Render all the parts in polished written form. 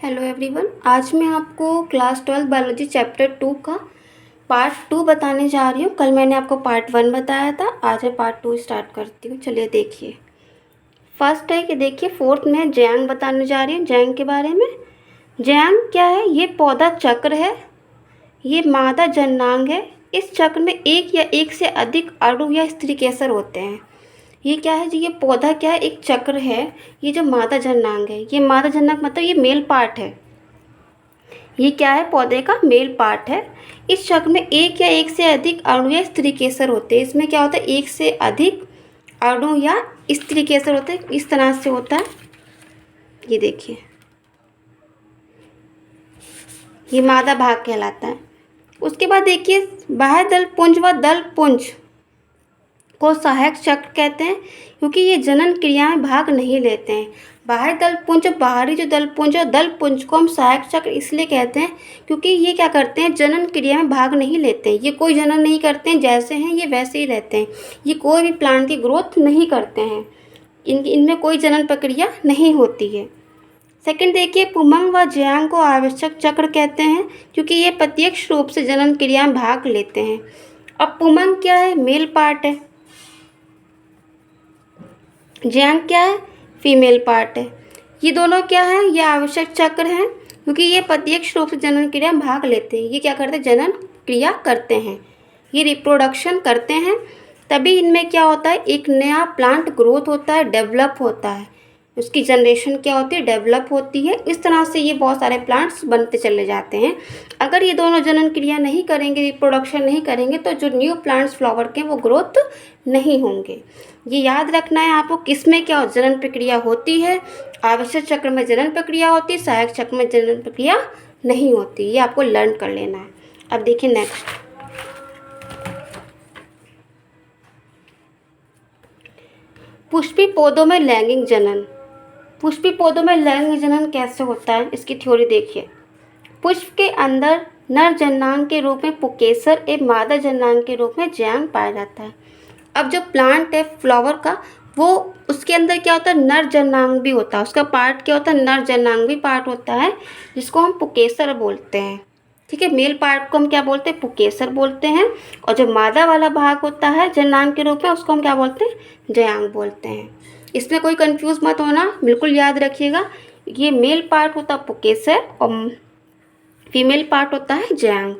Hello everyone. आज मैं आपको क्लास 12 बायोलॉजी चैप्टर 2 का पार्ट 2 बताने जा रही हूँ। कल मैंने आपको पार्ट 1 बताया था, आज मैं पार्ट 2 स्टार्ट करती हूँ। चलिए देखिए, फर्स्ट है कि देखिए फोर्थ में जैंग बताने जा रही हूँ, जैंग के बारे में। जैंग क्या है? ये पौधा चक्र है, ये मादा जननांग है। इस चक्र में एक या एक से अधिक अणु या स्त्री केसर होते हैं। ये क्या है जी? ये पौधा क्या है? एक चक्र है। ये जो मादा जननांग है, ये मादा जननांग मतलब ये मेल पार्ट है। ये क्या है? पौधे का मेल पार्ट है। इस चक्र में एक या एक से अधिक अणु या स्त्री केसर होते हैं। इसमें क्या होता है? एक से अधिक अणु या स्त्री केसर होते हैं। इस तरह से होता है। ये देखिए, ये मादा भाग कहलाता है। उसके बाद देखिए, बाह्य दल पुंज व दल पुंज को सहायक चक्र कहते हैं, क्योंकि ये जनन क्रिया में भाग नहीं लेते हैं। बाह्य दल पुंज, बाहरी जो दल पुंज और दल पुंज को हम सहायक चक्र इसलिए कहते हैं क्योंकि ये क्या करते हैं? जनन क्रिया में भाग नहीं लेते हैं। ये कोई जनन नहीं करते हैं, जैसे हैं ये वैसे ही रहते हैं। ये कोई भी प्लांट की ग्रोथ नहीं करते हैं। इनमें कोई जनन प्रक्रिया नहीं होती है। सेकंड देखिए, पुमंग व जयांग को आवश्यक चक्र कहते हैं, क्योंकि ये प्रत्यक्ष रूप से जनन क्रिया में भाग लेते हैं। अब पुमंग क्या है? मेल पार्ट है। जैंग क्या है? फीमेल पार्ट है। ये दोनों क्या है? ये आवश्यक चक्र हैं, क्योंकि ये प्रत्यक्ष रूप से जनन क्रिया में भाग लेते हैं। ये क्या करते हैं? जनन क्रिया करते हैं, ये रिप्रोडक्शन करते हैं। तभी इनमें क्या होता है? एक नया प्लांट ग्रोथ होता है, डेवलप होता है। उसकी जनरेशन क्या होती है? डेवलप होती है। इस तरह से ये बहुत सारे प्लांट्स बनते चले जाते हैं। अगर ये दोनों जनन क्रिया नहीं करेंगे, रिप्रोडक्शन नहीं करेंगे, तो जो न्यू प्लांट्स फ्लावर के वो ग्रोथ नहीं होंगे। ये याद रखना है आपको, किसमें क्या जनन प्रक्रिया होती है। आवश्यक चक्र में जनन प्रक्रिया होती है, सहायक चक्र में जनन प्रक्रिया नहीं होती। ये आपको लर्न कर लेना है। अब देखिए नेक्स्ट, पुष्पी पौधों में लैंगिक जनन। पुष्पी पौधों में लैंगिक जनन कैसे होता है, इसकी थ्योरी देखिए। पुष्प के अंदर नर जननांग के रूप में पुकेसर एवं मादा जननांग के रूप में जैंग पाया जाता है। अब जो प्लांट है फ्लावर का, वो उसके अंदर क्या होता है? नर जननांग भी होता है। उसका पार्ट क्या होता है? नर जननांग भी पार्ट होता है, जिसको हम पुकेसर बोलते हैं। ठीक है, मेल पार्ट को हम क्या बोलते हैं? पुकेसर बोलते हैं। और जो मादा वाला भाग होता है जननांग के रूप में, उसको हम क्या बोलते हैं? जयांग बोलते हैं। इसमें कोई कंफ्यूज मत होना, बिल्कुल याद रखिएगा। ये मेल पार्ट होता है पुकेसर और फीमेल पार्ट होता है जयांग।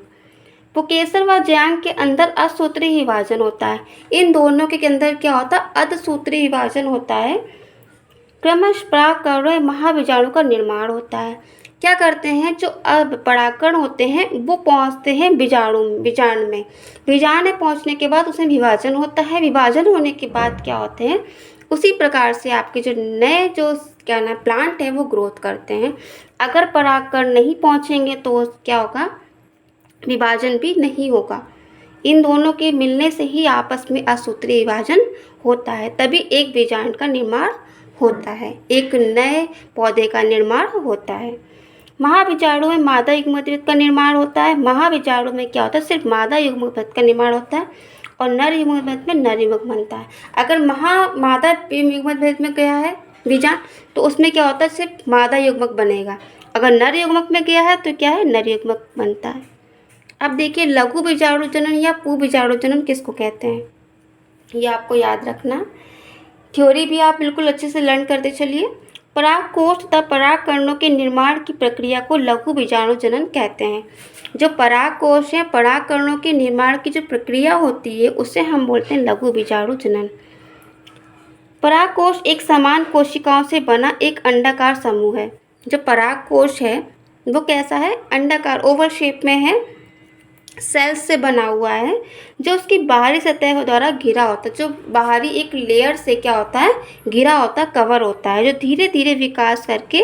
पुकेसर व जयांग के अंदर असूत्रीय विभाजन होता है। इन दोनों के अंदर क्या होता है? अर्धसूत्रीय विभाजन होता है। क्रमश परागकण महाबीजाणु का निर्माण होता है। क्या करते हैं? जो परागकण होते हैं वो पहुंचते हैं बीजाणु में। बीजाणु में पहुंचने के बाद उसमें विभाजन होता है। विभाजन होने के बाद क्या होते हैं? उसी प्रकार से आपके जो नए जो क्या ना प्लांट है वो ग्रोथ करते हैं। अगर परागकण नहीं पहुंचेंगे तो क्या होगा? विभाजन भी नहीं होगा। इन दोनों के मिलने से ही आपस में असूत्रीय विभाजन होता है, तभी एक बीजांड का निर्माण होता है, एक नए पौधे का निर्माण होता है। महाबीजाणु में मादा युग्मद्रव्य का निर्माण होता है। महाबीजाणु में क्या होता है? सिर्फ मादा युग्मद्रव्य का निर्माण होता है और नर युग्मद्रव्य में नर युग्मक बनता है। अगर मादा युग्मद्रव्य में गया है बीजांड, तो उसमें क्या होता है? सिर्फ मादा युग्मक बनेगा। अगर नर युग्मक में गया है तो क्या है? नर युग्मक बनता है। अब देखिए, लघु बीजाणु जनन या पू बीजाणु जनन किसको कहते हैं, ये आपको याद रखना। थ्योरी भी आप बिल्कुल अच्छे से लर्न करते चलिए। परागकोश तथा परागकणों के निर्माण की प्रक्रिया को लघु बीजाणु जनन कहते हैं। जो परागकोश है, परागकणों के निर्माण की जो प्रक्रिया होती है उसे हम बोलते हैं लघु बीजाणु जनन। परागकोश एक समान कोशिकाओं से बना एक अंडाकार समूह है। जो परागकोश है वो कैसा है? अंडाकार, ओवल शेप में है, सेल्स से बना हुआ है, जो उसकी बाहरी सतह द्वारा घिरा होता है। जो बाहरी एक लेयर से क्या होता है? घिरा होता है, कवर होता है, जो धीरे धीरे विकास करके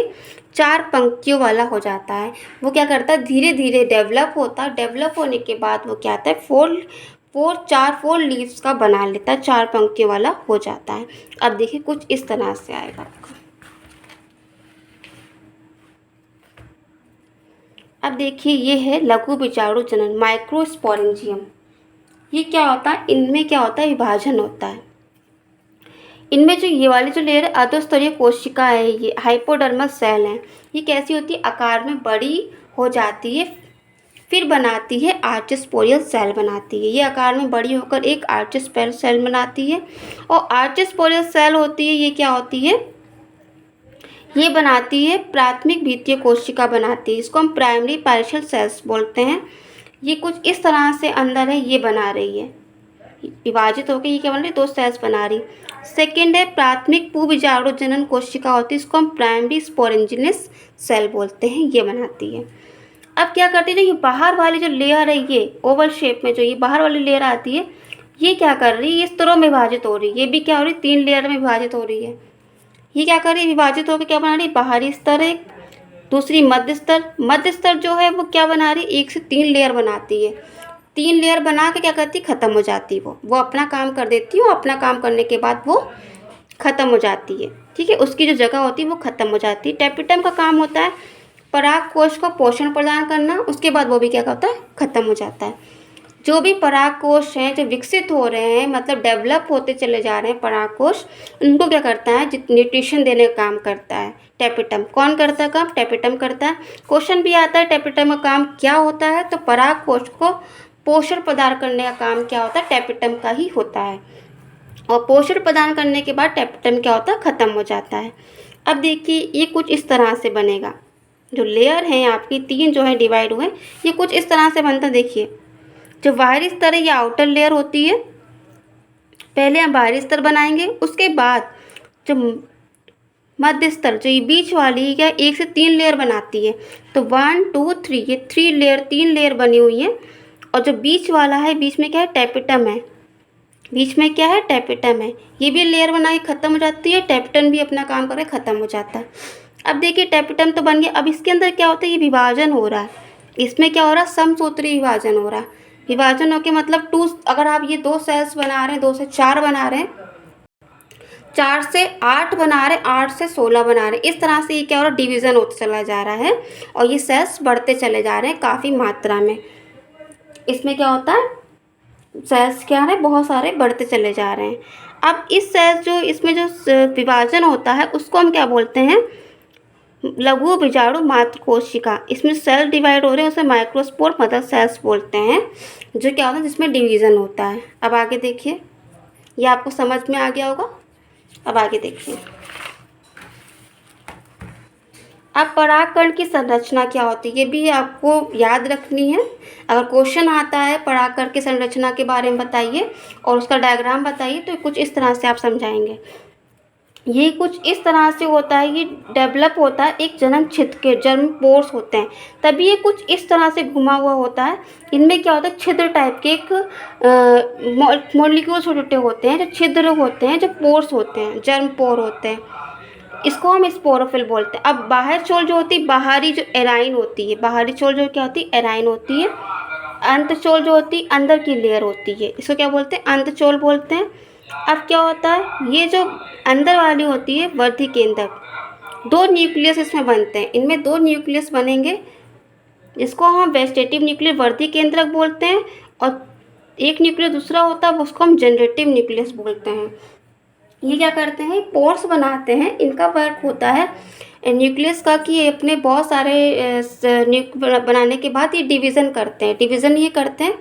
4 पंक्तियों वाला हो जाता है। वो क्या करता है? धीरे धीरे डेवलप होता है। डेवलप होने के बाद वो क्या आता है? 4 लीव्स का बना लेता है, 4 पंक्तियों वाला हो जाता है। अब देखिए कुछ इस तरह से आएगा आपका। अब देखिए, ये है लघु बीजाणु जनन, माइक्रोस्पोरेंजियम। ये क्या होता है? इनमें क्या होता है? विभाजन होता है। इनमें जो ये वाली जो लेयर है अधोस्तरीय कोशिका है, ये हाइपोडर्मल सेल है। ये कैसी होती है, आकार में बड़ी हो जाती है, फिर बनाती है आर्चिस्पोरियल सेल बनाती है। ये आकार में बड़ी होकर एक आर्चिस्पोरियल सेल बनाती है। और आर्चिस्पोरियल सेल होती है, ये क्या होती है, ये बनाती है प्राथमिक भित्तीय कोशिका बनाती है। इसको हम प्राइमरी पार्शियल सेल्स बोलते हैं। ये कुछ इस तरह से अंदर है, ये बना रही है, विभाजित होकर ये क्या बन रही है, 2 सेल्स बना रही। सेकेंड है प्राथमिक पूर्वबीजाणु जनन कोशिका होती है, इसको हम प्राइमरी स्पोरेंजिनस सेल बोलते हैं, ये बनाती है। अब क्या करती है, जो ये बाहर वाली जो लेयर है, ये ओवल शेप में जो ये बाहर वाली लेयर आती है, ये क्या कर रही है, ये स्तरों में विभाजित हो रही है। ये भी क्या हो रही है, 3 लेयर में विभाजित हो रही है। ये क्या कर रही है, विभाजित होकर क्या बना रही है, बाहरी स्तर एक, दूसरी मध्य स्तर। मध्य स्तर जो है वो क्या बना रही है, 1 से 3 लेयर बनाती है। 3 लेयर बना के क्या करती है, ख़त्म हो जाती है। वो अपना काम कर देती है और अपना काम करने के बाद वो ख़त्म हो जाती है। ठीक है, उसकी जो जगह होती है वो ख़त्म हो जाती है। टेपिटम का काम होता है पराग कोश को पोषण प्रदान करना, उसके बाद वो भी क्या होता है, ख़त्म हो जाता है। जो भी पराग कोश हैं जो विकसित हो रहे हैं, मतलब डेवलप होते चले जा रहे हैं पराग कोश, उनको क्या करता है, न्यूट्रिशन देने का काम करता है टेपिटम। कौन करता है काम, टेपिटम करता है। क्वेश्चन भी आता है टेपिटम का काम क्या होता है, तो पराग कोश को पोषण प्रदान करने का काम क्या होता है, टेपिटम का ही होता है। और पोषण प्रदान करने के बाद टेपिटम क्या होता है, ख़त्म हो जाता है। अब देखिए ये कुछ इस तरह से बनेगा। जो लेयर हैं आपकी 3 जो है डिवाइड हुए, ये कुछ इस तरह से बनता है। देखिए जो बाहरी स्तर है ये आउटर लेयर होती है, पहले हम बाहरी स्तर बनाएंगे, उसके बाद जो मध्य स्तर जो ये बीच वाली क्या 1 से 3 लेयर बनाती है, तो 1 2 3 ये 3 लेयर 3 लेयर बनी हुई है। और जो बीच वाला है, बीच में क्या है, टेपिटम है, बीच में क्या है, टेपिटम है। ये भी लेयर बना के ख़त्म हो जाती है, टेपिटम भी अपना काम करके ख़त्म हो जाता है। अब देखिए टेपिटम तो बन गया, अब इसके अंदर क्या होता है, ये विभाजन हो रहा है। इसमें क्या हो रहा है, समसूत्री विभाजन हो रहा है। विभाजन हो के मतलब 2, अगर आप ये 2 सेल्स बना रहे हैं, 2 से 4 बना रहे हैं, 4 से 8 बना रहे हैं, 8 से 16 बना रहे हैं, इस तरह से ये क्या हो रहा है, डिवीज़न होता चला जा रहा है और ये सेल्स बढ़ते चले जा रहे हैं काफ़ी मात्रा में। इसमें क्या होता है, सेल्स क्या है, बहुत सारे बढ़ते चले जा रहे हैं। अब इस सेल्स जो इसमें जो विभाजन होता है उसको हम क्या बोलते हैं, लघु बीजाणु मात्र कोशिका। इसमें सेल डिवाइड हो रहे हैं उसे माइक्रोस्पोर मदर सेल्स बोलते हैं, जो क्या होता है, जिसमें डिवीज़न होता है। अब आगे देखिए, ये आपको समझ में आ गया होगा। अब आगे देखिए, अब परागकण की संरचना क्या होती है, ये भी आपको याद रखनी है। अगर क्वेश्चन आता है परागकण की संरचना के बारे में बताइए और उसका डायग्राम बताइए, तो कुछ इस तरह से आप समझाएंगे। ये कुछ इस तरह से होता है, ये डेवलप होता है एक जन्म छिद्र के, जर्म पोर्स होते हैं, तभी ये कुछ इस तरह से घुमा हुआ होता है। इनमें क्या होता है, छिद्र टाइप के एक मॉलिक्यूल छोटे छोटे होते हैं, जो छिद्र होते हैं, जो पोर्स होते हैं, जर्म पोर होते हैं, इसको हम स्पोरोफिल बोलते हैं। अब बाहर चोल जो होती है, बाहरी जो एराइन होती है, बाहरी चोल जो क्या होती है, एराइन होती है। अंतचोल जो होती है, अंदर की लेयर होती है, इसको क्या बोलते हैं, अंतचोल बोलते हैं। अब क्या होता है, ये जो अंदर वाली होती है वर्धी केंद्रक, 2 न्यूक्लियस इसमें बनते हैं, इनमें 2 न्यूक्लियस बनेंगे, इसको हम वेजिटेटिव न्यूक्लियस वर्धी केंद्रक बोलते हैं। और एक न्यूक्लियस दूसरा होता है, उसको हम जनरेटिव न्यूक्लियस बोलते हैं। ये क्या करते हैं, पोर्स बनाते हैं। इनका वर्क होता है न्यूक्लियस का कि ये अपने बहुत सारे बनाने के बाद ये डिवीज़न करते हैं। डिवीज़न ये करते हैं